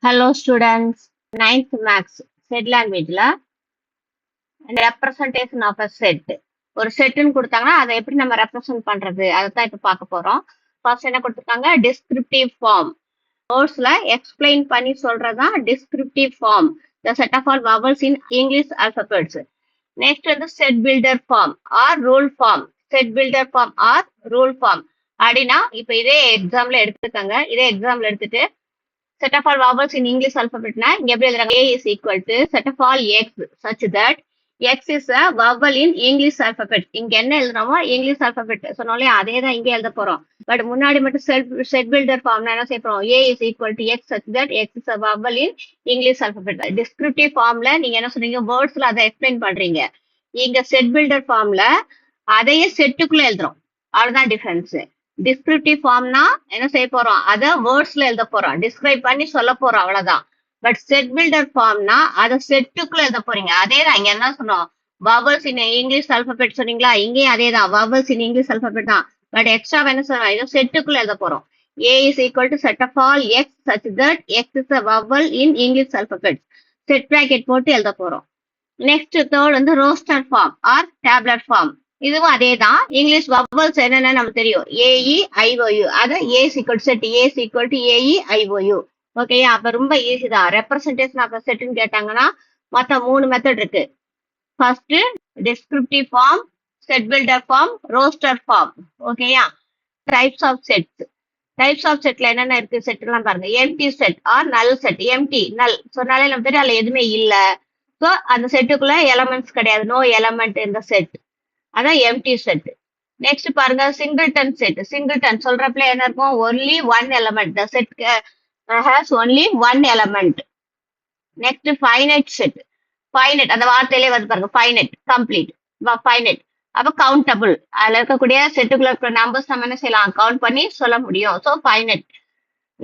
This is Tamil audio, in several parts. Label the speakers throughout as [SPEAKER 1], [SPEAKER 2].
[SPEAKER 1] Hello students, ninth Max set language and representation of a set. ஒரு செட்னு கொடுத்தாங்கன்னா அதை எப்படி நம்ம ரெப்ரசென்ட் பண்றது அதை தான் இப்போ பார்க்க போறோம். ஃபர்ஸ்ட் என்ன கொடுத்துருக்காங்க, டிஸ்கிரிப்டிவ் ஃபார்ம். வேர்ட்ஸ்ல எக்ஸ்பிளைன் பண்ணி சொல்றதுதான் descriptive form. The set of all vowels in English alphabets. Next வந்து set builder form or rule form. Set builder form or rule form அப்படின்னா இப்போ இதே எக்ஸாம்ல எடுத்துக்கோங்க. இதே எக்ஸாம்ல எடுத்துட்டு set of all vowels in English alphabet na இங்க எப்படி எழுதுறாங்க, a is equal to set of all x such that x is a vowel in English alphabet. இங்க என்ன எழுதுறோமோ இங்கிலீஷ் alphabet சொன்னாலே அதே தான் இங்க எழுத போறோம். பட் முன்னாடி மட்டும் செட் பில்டர் ஃபார்ம்னா என்ன செய்ய போறோம், a is equal to x such that x is a vowel in English alphabet. Descriptive ஃபார்ம்ல நீங்க என்ன சொன்னீங்க, வேர்ட்ஸ்ல அதை எக்ஸ்பிளைன் பண்றீங்க. இங்க செட் பில்டர் ஃபார்ம்ல அதையே செட்டுக்குள்ள எழுதுறோம், அவ்வளவுதான் டிஃபரன்ஸ். டிஸ்கிரிப்டிவ் ஃபார்ம்னா என்ன செய்ய போறோம், அதை வேர்ட்ஸ்ல எழுத போறோம், டிஸ்கிரைப் பண்ணி சொல்ல போறோம், அவ்வளவுதான். பட் செட் பில்டர் ஃபார்ம்னா அதை செட்டுக்குள்ள எழுத போறீங்க. அதே தான் இங்க என்ன சொன்னோம், வவல்ஸ் இன் இங்கிலீஷ் அல்பபெட் சொன்னீங்களா, இங்கேயும் அதே தான் வவல்ஸ் இன் இங்கிலீஷ் அல்பபெட் தான். பட் எக்ஸ்ட்ரா என்ன சொன்னோம், இதை செட்டுக்குள்ள எழுத போறோம். a is equal to set of all x such that x is a vowel in English alphabet. Set bracket போட்டு எழுத போறோம். நெக்ஸ்ட் தேர்ட் வந்து roster form or tablet form. இதுவும் அதே தான். இங்கிலீஷ் வவல்ஸ் என்னென்ன நமக்கு தெரியும், ஏஇ ஐஓயு. அது A is equal set, A is equal to A E I O U. ஓகேயா, அப்ப ரொம்ப ஈஸி தான். ரெப்ரசன்டேஷன் ஆஃப் செட்னு கேட்டாங்கன்னா மொத்த 3 மெத்தட் இருக்கு. First descriptive form, set builder form, roster form. ஓகேயா, types of sets. Types of செட்ல என்னென்ன இருக்கு செட் எல்லாம் பாருங்க. Empty set or null set. Empty null சொன்னாலே நமக்கு தெரியும் அதுல எதுவுமே இல்ல. ஸோ அந்த செட்டுக்குள்ள எலமெண்ட்ஸ் கிடையாது, நோ எலமெண்ட் இந்த செட், அதான் எம்டி செட். நெக்ஸ்ட் பாருங்க சிங்கிள்டன் செட். சிங்கிள்டன் சொல்றப்பல என்ன இருக்கும், only one element. The set has only one element. Next finite set. Finite அந்த வார்த்தையிலே வந்து பாருங்க, ஃபைனைட் கம்ப்ளீட், ஃபைனைட். அப்ப கவுண்டபிள், அதுல இருக்கக்கூடிய செட்டுக்குள்ள இருக்கிற நம்பர்ஸ் நம்ம என்ன செய்யலாம், கவுண்ட் பண்ணி சொல்ல முடியும். So finite.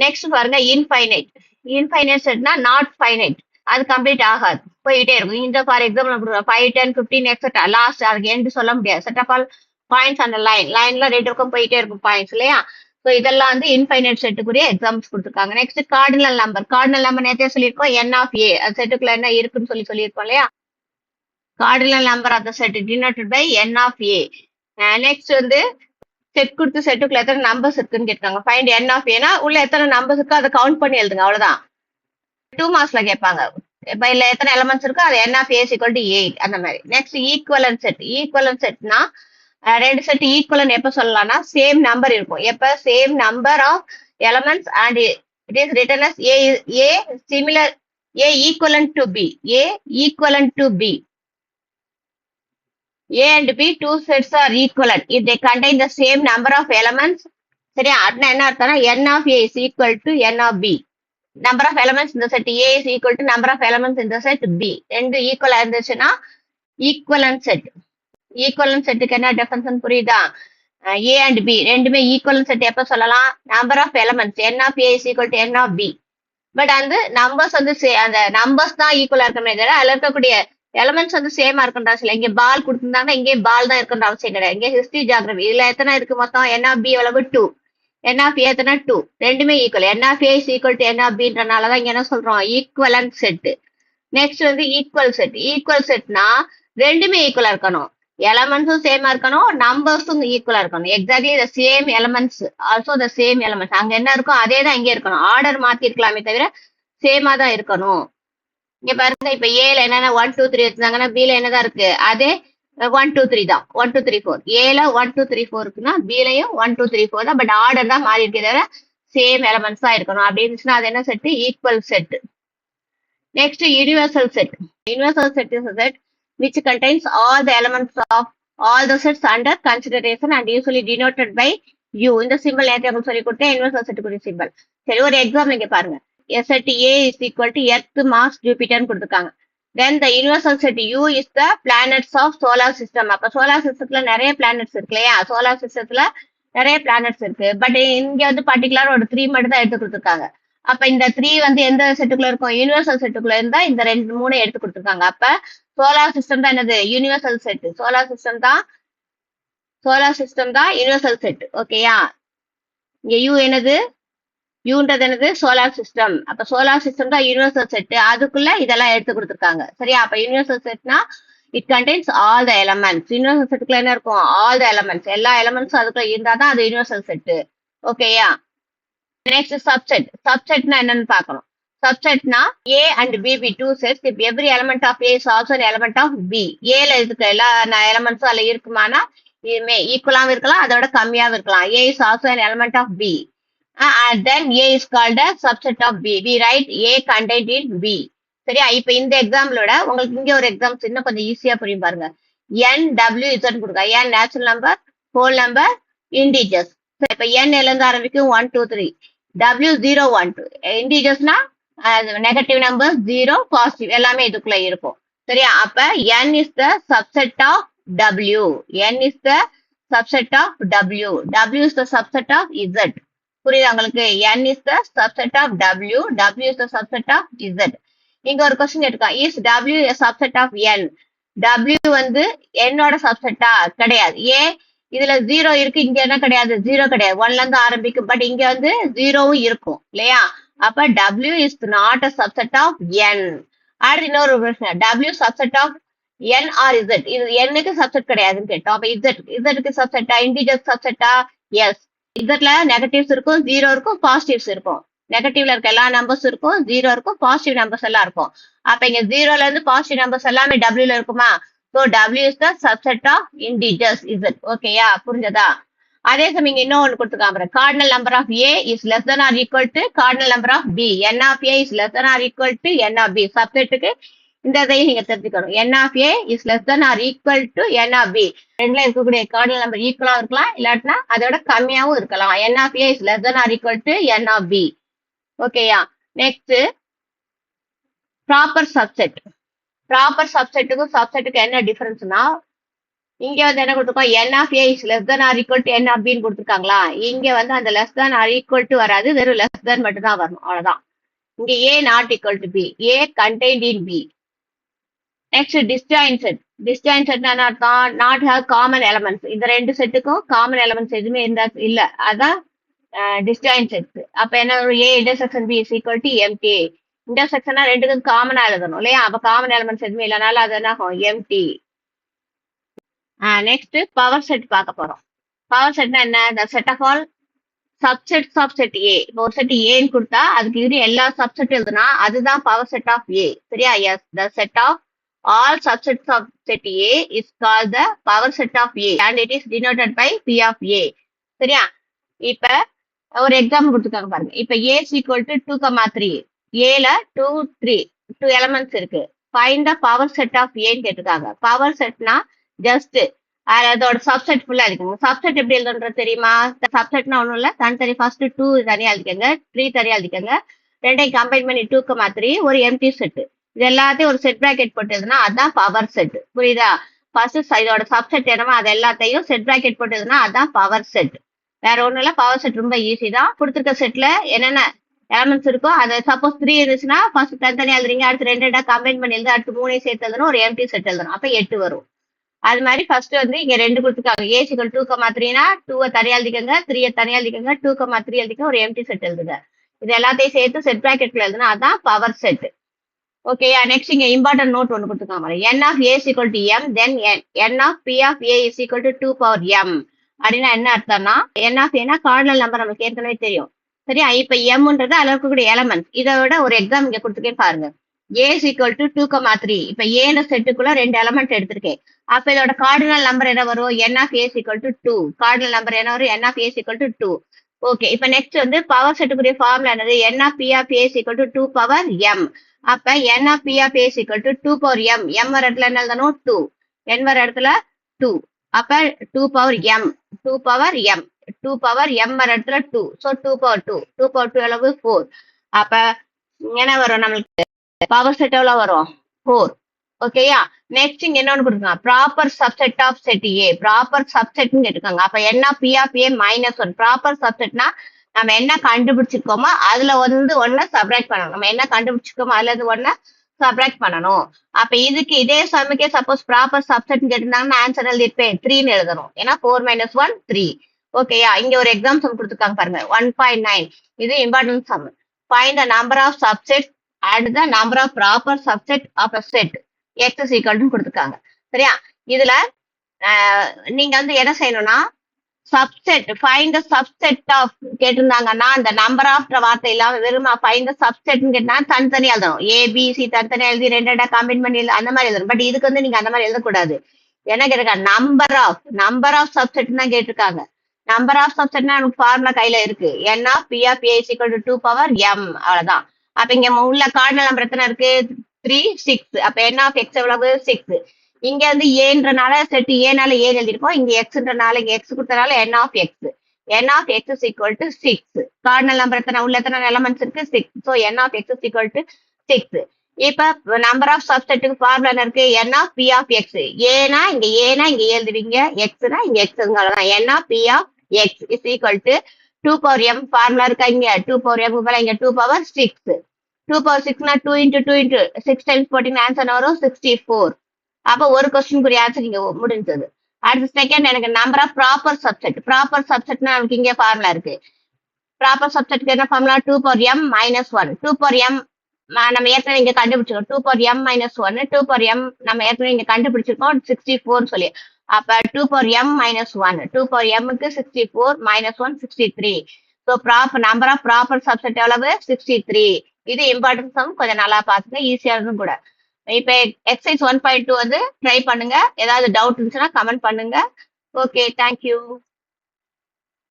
[SPEAKER 1] நெக்ஸ்ட் பாருங்க இன்ஃபைனைட். இன்ஃபைனைட் செட்னா நாட் ஃபைனைட், அது கம்ப்ளீட் ஆகாது, போயிட்டே இருக்கும். இந்த ஃபார் எக்ஸாம்பிள் 5, 10, 15 எக்ஸெட்ரா, லாஸ்ட் அதுக்கு எண்டு சொல்ல முடியாது. செட் ஆஃப் ஆல் பாயிண்ட்ஸ் அந்த லைன்ல 2 இருக்கும், போயிட்டே இருக்கும் பாயிண்ட்ஸ் இல்லையா. ஸோ இதெல்லாம் வந்து இன்ஃபைனைட் செட்டுக்குரிய எக்ஸாம்பிள்ஸ் கொடுத்துருக்காங்க. Next cardinal number. Cardinal number நேற்றே சொல்லியிருக்கோம், என் ஆஃப் ஏ. அது செட்டுக்குள்ள என்ன இருக்குன்னு சொல்லியிருக்கோம் இல்லையா. Cardinal number of the set denoted by n of A. Next வந்து செட் கொடுத்து செட்டுக்குள்ள எத்தனை நம்பர்ஸ் இருக்குன்னு கேட்காங்க. ஃபைண்ட் என் ஆஃப் ஏனா உள்ள எத்தனை நம்பர்ஸ் இருக்கோ அதை கவுண்ட் பண்ணி எழுதுங்க, அவ்வளவுதான். 2 மார்க்ஸ்ல கேட்பாங்க. இப்ப இல்ல எத்தனை எலமெண்ட்ஸ் இருக்கோ அது n of a is equal to 8 அந்த மாதிரி. Next equivalent set. ஈக்குவலன்ட் செட்னா ரெண்டு செட் ஈக்குவலன் எப்ப சொல்லலாம்னா சேம் நம்பர் இருக்கும். எப்ப same number of elements and it is written as a similar a equivalent to b. a equivalent to b. a and b two sets are equivalent if they contain the same number of elements. சரியா, அப்படின்னா என்ன அர்த்தம்னா n of a is equal to n of b. number of elements in the set A is equal to number of elements in the set B. ரெண்டு ஈக்குவல் இருந்துச்சுன்னா ஈக்குவலன்ட் செட். ஈக்குவலன்ட் செட்டுக்கு என்ன டெஃபினிஷன் புரியுதா, A and B ரெண்டுமே ஈக்குவலன்ட் செட் எப்ப சொல்லலாம், number of elements n of A is equal to n of B. But அந்த நம்பர்ஸ் வந்து அந்த நம்பர்ஸ் தான் ஈக்குவலா இருக்கணுமே தவிர அதுல இருக்கக்கூடிய எலமெண்ட்ஸ் வந்து சேமா இருக்குன்ற அவசியம். இங்க பால் கொடுத்துருந்தாங்கன்னா இங்கே பால் தான் இருக்குன்ற அவசியம் கிடையாது. இங்கே ஹிஸ்டரி ஜியாகிரபி இதுல எத்தனை இருக்கு மொத்தம், n of B எவ்வளவு 2, n of a எத்தனை 2, ரெண்டுமே equal. n of a is equal to n of bன்றனாலதான் இங்க என்ன சொல்றோம், ஈக்குவலன்ட் செட். நெக்ஸ்ட் வந்து ஈக்குவல் செட். ஈக்குவல் செட்னா ரெண்டுமே ஈக்குவலா இருக்கணும், எலமெண்ட்ஸும் சேமா இருக்கணும், நம்பர்ஸும் ஈக்குவலா இருக்கணும். Exactly the same elements also the same elements. அங்க என்ன இருக்கோ அதே தான் இங்கே இருக்கணும். ஆர்டர் மாத்தி இருக்கலாமே தவிர சேமா தான் இருக்கணும். இங்க பாருங்க, இப்ப ஏல என்னன்னா 1 2 3 இருந்தாங்கன்னா பில என்னதான் இருக்கு, அதே 1 2 3 தான். 1 2 3 4 ஏல 1 2 3 4 இருக்குன்னா பிலையும் 1 2 3 4 தான். பட் ஆர்டர் தான் மாறி இருக்கே தவிர சேம் எலமெண்ட்ஸ் தான் இருக்கணும். அப்படி இருந்துச்சுன்னா அது என்ன set, equal set. Next universal set. Universal set is a set which contains all the elements of all the sets under consideration and usually denoted by u. இந்த சிம்பிள் நேற்று சொல்லி கொடுத்தேன், யூனிவர்சல் செட்டுக்குரிய சிம்பிள். சரி, ஒரு எக்ஸாம்பிள் இங்க பாருங்க. set A is equal to Earth, Mars, Jupiter கொடுத்துருக்காங்க. Then the universal set U is the planets of solar system. அப்ப சோலார் சிஸ்டத்துல நிறைய பிளானட்ஸ் இருக்கு இல்லையா, சோலார் சிஸ்டத்துல நிறைய பிளானட்ஸ் இருக்கு. பட் இங்க வந்து பர்டிகுலர் ஒரு 3 மட்டும் தான் எடுத்து கொடுத்துருக்காங்க. அப்ப இந்த 3 வந்து எந்த செட்டுக்குள்ள இருக்கும், யூனிவர்சல் செட்டுக்குள்ள இருந்தா இந்த 2 3 எடுத்து கொடுத்துருக்காங்க. அப்ப சோலார் சிஸ்டம் தான் என்னது, யூனிவர்சல் செட். சோலார் சிஸ்டம் தான் யூனிவர்சல் செட். ஓகேயா, இங்க U என்னது யூன்றது என்னது சோலார் சிஸ்டம். அப்ப சோலார் சிஸ்டம் தான் யூனிவர்சல் செட். அதுக்குள்ள இதெல்லாம் எடுத்து கொடுத்துருக்காங்க. சரியா? அப்ப யூனிவர்சல் செட்னா it contains all the elements. Universal செட்டுக்குள்ள என்ன இருக்கும்? All the elements. எல்லா எலமெண்ட்ஸும் அதுக்குள்ள இருந்தா தான் அது யூனிவர்சல் செட். ஓகேயா? Next subset. சப்செட்னா என்னன்னு பார்க்கணும். சப்செட்னா A and B be two sets if every element of A is also an element of B. Aல இருக்க எல்லா எலமெண்ட்ஸும் அதுல இருக்குமானா இதுமே ஈக்குவலாவும் இருக்கலாம், அதோட கம்மியாவும் இருக்கலாம். A is also an element of B. And then A is called a subset of B. We write A contained in B. சரியா? இப்ப இந்த எக்ஸாம்பிளோட உங்களுக்கு இங்க ஒரு எக்ஸாம் இன்னும் கொஞ்சம் ஈஸியா புரியும் பாருங்க. N W Z கொடுக்க. N natural number, whole number, integers. இப்ப N எல இருந்து ஆரம்பிக்கும் 1 2 3. W 0 1 2. இன்டிஜர்ஸ்னா நெகட்டிவ் நம்பர், 0 பாசிட்டிவ் எல்லாமே இதுக்குள்ள இருக்கும். சரியா? அப்ப N is the subset of W. N is the subset of W. W is the subset of Z. புரியுதா உங்களுக்கு? N is the subset of W. W is the subset of Z. இங்க ஒரு கொஸ்டின் கேட்டிருக்கான். Is W a subset of N? W வந்து N ஓட சப்செட்டா? கிடையாது. ஏன்? இதுல 0 இருக்கு, இங்க என்ன கிடையாது? 0 கிடையாது. 1ல இருந்து ஆரம்பிக்கும். பட் இங்க வந்து 0வும் இருக்கும் இல்லையா? அப்ப W is not a subset of N. அடுத்து இன்னொரு பிரச்சனை. W subset of N or Z. இது N-க்கு சப்செட் கிடையாதுன்னு கேட்டோம். அப்ப Z-க்கு சப்செட்டா? இன்டிஜர் சப்செட்டா? எஸ். Z-ல நெகட்டிவ்ஸ் இருக்கும், 0 இருக்கும், பாசிட்டிவ்ஸ் இருக்கும். நெகட்டிவ்ல இருக்க எல்லா நம்பர்ஸ் இருக்கும், 0 இருக்கும், பாசிட்டிவ் நம்பர்ஸ் எல்லாம் இருக்கும். அப்ப இங்க 0ல இருந்து பாசிட்டிவ் நம்பர்ஸ் எல்லாமே W-ல இருக்குமா? So W is the subset of integers Z. ஓகேயா? புரிஞ்சதா? அதே சமயம் இங்க இன்னொன்னு கொடுத்துருக்காங்க. Cardinal number of A is less than or equal to cardinal number of B. N of A is less than or equal to N of B. சப்செட்டுக்கு இந்த இதையும் நீங்க தெரிஞ்சுக்கணும். N of A is less than or equal to N of B. ரெண்டுல இருக்கக்கூடிய கார்டினல் நம்பர் ஈக்குவலா இருக்கலாம், இல்லாட்டினா அதோட கம்மியாவும் இருக்கலாம். N of A is less than or equal to N of B. ஓகேயா? Next proper subset. ப்ராப்பர் சப்செட்டுக்கும் சப்செட்டுக்கு என்ன டிஃபரன்ஸ்னா, இங்க வந்து என்ன கொடுத்துருக்கோம்? N of A is less than or equal to N of B ன்னு கொடுத்துருக்காங்களா? இங்க வந்து அந்த less than or equal to வராது, வெறும் less than மட்டும் தான் வரணும். அவ்வளவுதான். இங்க A not equal to B. A contained in B. Next disjoint set. Disjoint செட்னா என்ன அர்த்தம்? Not have common elements. இந்த ரெண்டு செட்டுக்கும் காமன் எலமெண்ட்ஸ் எதுவுமே இருந்தா இல்ல, அதான் டிஸ்ஜாயின்ட் செட். அப்ப என்ன வரும்? A intersection B is equal to empty. இன்டர்செக்ஷனா ரெண்டுக்கும் காமனா எழுதணும் இல்லையா? அப்ப காமன் எலமெண்ட்ஸ் எதுவுமே இல்லைனால அது என்ன ஆகும்? எம்டி. நெக்ஸ்ட் பவர் செட் பார்க்க போறோம். பவர் செட்னா என்ன? the set of all subsets of set A. இப்போ ஒரு செட் ஏன்னு கொடுத்தா அதுக்கு இது எல்லா சப்செட் எழுதுனா அதுதான் பவர் செட் ஆஃப் A. சரியா? S. the set of all subsets of set A is called the power set of A and it is denoted by P of A. சரியா? இப்ப ஒரு எக்ஸாம்பிள் கொடுத்துருக்காங்க பாருங்க. இப்ப A is equal to 2, 3. ஏல 2 3 எலமெண்ட்ஸ் இருக்கு. Find the power set of ஏன்னு கேட்டிருக்காங்க. பவர் செட்னா ஜஸ்ட் அதோட சப்செட் ஃபுல்லா இருக்குங்க. சப்செட் எப்படி எழுதுன்றது தெரியுமா? சப்செட்னா ஒண்ணும் இல்ல, தனித்தனி ஃபர்ஸ்ட் 2 தனியா எழுதிக்கங்க, 3 தனியா எழுதிக்கங்க, ரெண்டையும் கம்பைன் பண்ணி 2, 3 ஒரு எம்டி செட். இது எல்லாத்தையும் ஒரு செட் பிராக்கெட் போட்டதுன்னா அதான் பவர் செட். புரியுதா? ஃபர்ஸ்ட் இதோட சப்செட் என்னமோ அது எல்லாத்தையும் செட் பிராக்கெட் போட்டதுன்னா அதான் பவர் செட். வேற ஒண்ணும் இல்ல, பவர் செட் ரொம்ப ஈஸி தான். கொடுத்துருக்க செட்ல என்னென்ன எலமெண்ட்ஸ் இருக்கும், அது சப்போஸ் 3 இருந்துச்சுன்னா ஃபர்ஸ்ட் தனித்தனியா எழுதுறீங்க, அடுத்து 2 கம்பைன் பண்ணி எழுது, அடுத்து 3 சேர்த்து எழுதணும், ஒரு எம்டி செட் எழுதணும், அப்ப 8 வரும். அது மாதிரி ஃபர்ஸ்ட் வந்து இங்க 2 கொடுத்துருக்காங்க. A = 2, 3னா 2 தனியா எழுதிக்கங்க, 3 தனியா எழுதிக்கங்க, 2, 3 எழுதிக்க ஒரு எம்டி செட் எழுதுங்க. இது எல்லாத்தையும் சேர்த்து செட் பிராக்கெட்ல எழுதுனா அதான் பவர் செட். ஓகேயா? நெக்ஸ்ட் இங்க இம்பார்ட்டன்ட் நோட் ஒன்று கொடுத்துருக்காங்க. N of A is equal to M, then N of P of A is equal to 2 power M. அப்படின்னா என்ன அர்த்தம்னா, N of A cardinal number நமக்கு ஏற்கனவே தெரியும். சரியா? இப்ப எம்ன்றது அதுல இருக்கக்கூடிய எலமெண்ட். இதை விட ஒரு எக்ஸாம் இங்க கொடுத்துருக்கேன் பாருங்க. A is equal to 2, 3. இப்ப ஏன்ற செட்டுக்குள்ள 2 எலமெண்ட் எடுத்திருக்கேன். அப்ப இதோட கார்டினல் நம்பர் என்ன வரும்? N of A is equal to 2. Cardinal number என்ன வரும்? N of A is equal to 2. Okay. இப்ப நெக்ஸ்ட் வந்து பவர் செட்டுக்குரிய ஃபார்முலா என்னது? N of P of A is equal to 2 power M. அப்ப N of P of A is equal to 2 power M. M வர இடத்துல என்ன எழுதணும்? 2. N வர இடத்துல 2. அப்ப 2 power M. 2 power M. 2 power M வர இடத்துல 2. So 2 power 2. 2 power 2 எவ்வளவு? 4. அப்ப என்ன வரும் நம்மளுக்கு? பவர் செட் எவ்வளவு வரும்? 4. ஓகேயா? நெக்ஸ்ட் இங்க என்னன்னு கொடுத்துருக்காங்க? Proper subset of set A. Proper சப்செட்னு கேட்டிருக்காங்க. அப்ப N of P of A -1. ப்ராப்பர் சப்செட்னா நம்ம என்ன கண்டுபிடிச்சிருக்கோமோ அதுல வந்து ஒன்ன சப்ராக்ட் பண்ணணும். நம்ம என்ன கண்டுபிடிச்சிருக்கோமோ அதுல இருந்து ஒன்ன சப்ராக்ட் பண்ணணும். அப்ப இதுக்கு இதே சம்முக்கே சப்போஸ் ப்ராப்பர் சப்செட் கேட்டிருந்தாங்கன்னா ஆன்சர் எழுதிருப்பேன் 3ன்னு எழுதணும். ஏன்னா 4 - 1 3. ஓகேயா, இங்க ஒரு எக்ஸாம் சம் கொடுத்துருக்காங்க பாருங்க 1.9. இது important sum. Find the number of subset and the number of proper subset of a set X is equal to கொடுத்துருக்காங்க. சரியா, இதுல நீங்க வந்து என்ன செய்யணும்னா subset find the subset of கேட்டிருந்தாங்கன்னா அந்த நம்பர் ஆஃப் வார்த்தை இல்லாம வெறும் ஃபைண்ட் த சப்செட்னு கேட்டா தனித்தனியா எழுதணும். ஏபிசி தனித்தனியா எழுதி ரெண்டா கம்பைன் பண்ணி அந்த மாதிரி எழுதணும். பட் இதுக்கு வந்து நீங்க அந்த மாதிரி எழுதக்கூடாது. என்ன கேட்டிருக்காங்க, நம்பர் ஆஃப் சப்செட் தான் கேட்டிருக்காங்க. நம்பர் ஆஃப் சப்செட்னா நமக்கு ஃபார்முலா கையில இருக்கு. n of p of a is equal to 2 power m. அவ்வளவுதான். அப்ப இங்க உள்ள கார்டினல் நம்பர் எத்தனை இருக்கு? 3, 6. அப்ப n of x எவ்வளவு? 6. இங்க வந்து ஏன்றனால செட் ஏனால ஏ எழுதிருக்கோம். இங்க எக்ஸ்ன்றனால இங்க எக்ஸ் கொடுத்தனால n of x. n of x is equal to 6. Cardinal number எத்தனை உள்ள எத்தனை எலமெண்ட்ஸ் இருக்கு? 6. So n of x is equal to 6. இப்ப நம்பர் ஆஃப் சப்செட்டுக்கு ஃபார்முலா என்ன இருக்கு? n of p of x. ஏனா இங்க எழுதுவீங்க, எக்ஸ்னா இங்க எக்ஸ் அவ்வளவுதான். n of p of x is equal to 2 power m. Formula இருக்கா இங்க? 2 power m க்கு இங்க 2 power 6. 2 power 6 னா 2 into 2 into 6 times 14 ஆன்சர் வரும் 64. அப்ப ஒரு கொஸ்டினுக்குரிய ஆன்சர் இங்க முடிஞ்சது. அடுத்த செகண்ட் எனக்கு நம்பர் ஆஃப் ப்ராப்பர் சப்செட்னா நமக்கு இங்க ஃபார்முலா இருக்கு. ப்ராப்பர் சப்செட்க்கு என்ன formula? 2 power m minus 1. 2 power m நம்ம ஏற்கனவே இங்க கண்டுபிடிச்சிருக்கோம். 2 power m minus 1. 2 power m நம்ம ஏற்கனவே இங்க கண்டுபிடிச்சிருக்கோம் 64 சொல்லி. அப்ப 2 power m minus 1. 2 power m க்கு 64 minus 1 63. So number of proper subset எவ்வளவு? 63. இது இம்பார்ட்டன்ட் சம். கொஞ்சம் நல்லா பாத்துங்க, ஈஸியா இருக்கும் கூட. இப்ப எக்ஸசைஸ் 1.2 வந்து ட்ரை பண்ணுங்க. ஏதாவது டவுட் இருந்துச்சுன்னா கமெண்ட் பண்ணுங்க. Okay, thank you.